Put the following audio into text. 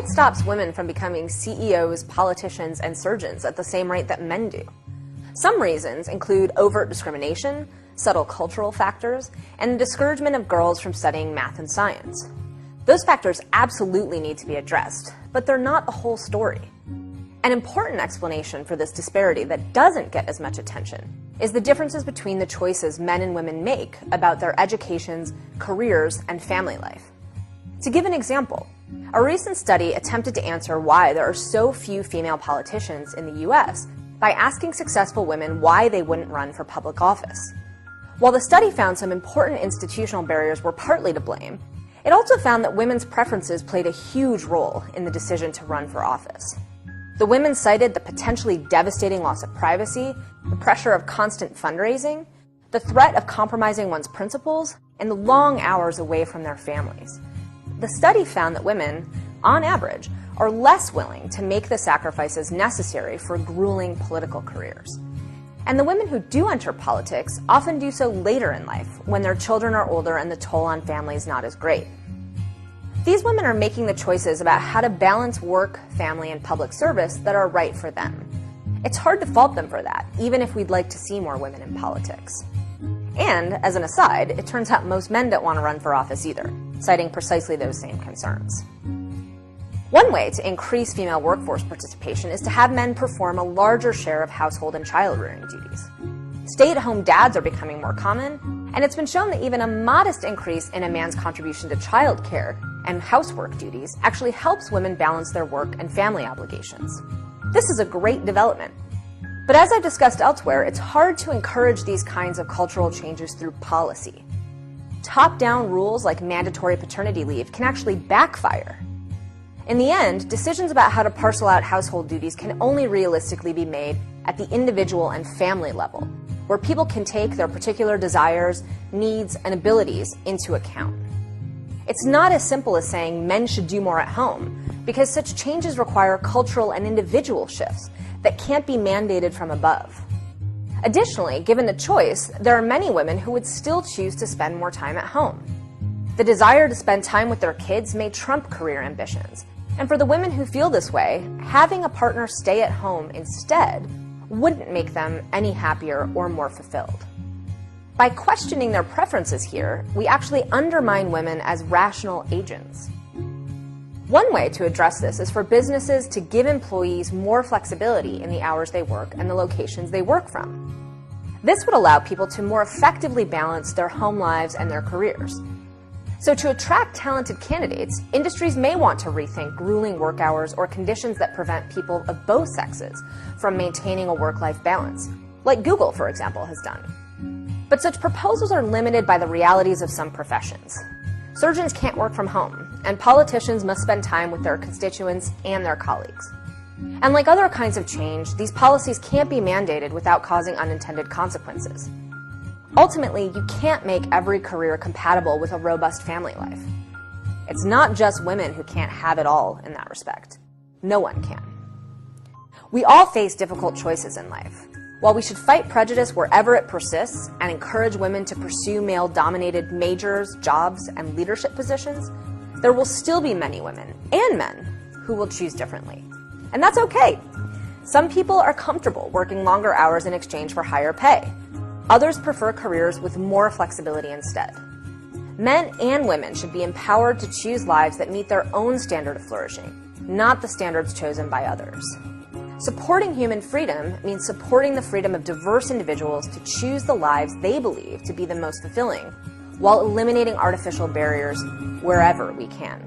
what stops women from becoming CEOs, politicians, and surgeons at the same rate that men do? Some reasons include overt discrimination, subtle cultural factors, and the discouragement of girls from studying math and science. Those factors absolutely need to be addressed, but they're not the whole story. An important explanation for this disparity that doesn't get as much attention is the differences between the choices men and women make about their educations, careers, and family life. To give an example, a recent study attempted to answer why there are so few female politicians in the US by asking successful women why they wouldn't run for public office. While the study found some important institutional barriers were partly to blame, it also found that women's preferences played a huge role in the decision to run for office. The women cited the potentially devastating loss of privacy, the pressure of constant fundraising, the threat of compromising one's principles, and the long hours away from their families. The study found that women, on average, are less willing to make the sacrifices necessary for grueling political careers. And the women who do enter politics often do so later in life, when their children are older and the toll on family is not as great. These women are making the choices about how to balance work, family, and public service that are right for them. It's hard to fault them for that, even if we'd like to see more women in politics. And, as an aside, it turns out most men don't want to run for office either, citing precisely those same concerns. One way to increase female workforce participation is to have men perform a larger share of household and child-rearing duties. Stay-at-home dads are becoming more common, and it's been shown that even a modest increase in a man's contribution to child care and housework duties actually helps women balance their work and family obligations. This is a great development. But as I've discussed elsewhere, it's hard to encourage these kinds of cultural changes through policy. Top-down rules like mandatory paternity leave can actually backfire. In the end, decisions about how to parcel out household duties can only realistically be made at the individual and family level, where people can take their particular desires, needs, and abilities into account. It's not as simple as saying men should do more at home, because such changes require cultural and individual shifts that can't be mandated from above. Additionally, given the choice, there are many women who would still choose to spend more time at home. The desire to spend time with their kids may trump career ambitions, and for the women who feel this way, having a partner stay at home instead wouldn't make them any happier or more fulfilled. By questioning their preferences here, we actually undermine women as rational agents. One way to address this is for businesses to give employees more flexibility in the hours they work and the locations they work from. This would allow people to more effectively balance their home lives and their careers. So to attract talented candidates, industries may want to rethink grueling work hours or conditions that prevent people of both sexes from maintaining a work-life balance, like Google, for example, has done. But such proposals are limited by the realities of some professions. Surgeons can't work from home, and politicians must spend time with their constituents and their colleagues. And like other kinds of change, these policies can't be mandated without causing unintended consequences. Ultimately, you can't make every career compatible with a robust family life. It's not just women who can't have it all in that respect. No one can. We all face difficult choices in life. While we should fight prejudice wherever it persists and encourage women to pursue male-dominated majors, jobs, and leadership positions, there will still be many women and men who will choose differently. And that's okay. Some people are comfortable working longer hours in exchange for higher pay. Others prefer careers with more flexibility instead. Men and women should be empowered to choose lives that meet their own standard of flourishing, not the standards chosen by others. Supporting human freedom means supporting the freedom of diverse individuals to choose the lives they believe to be the most fulfilling, while eliminating artificial barriers wherever we can.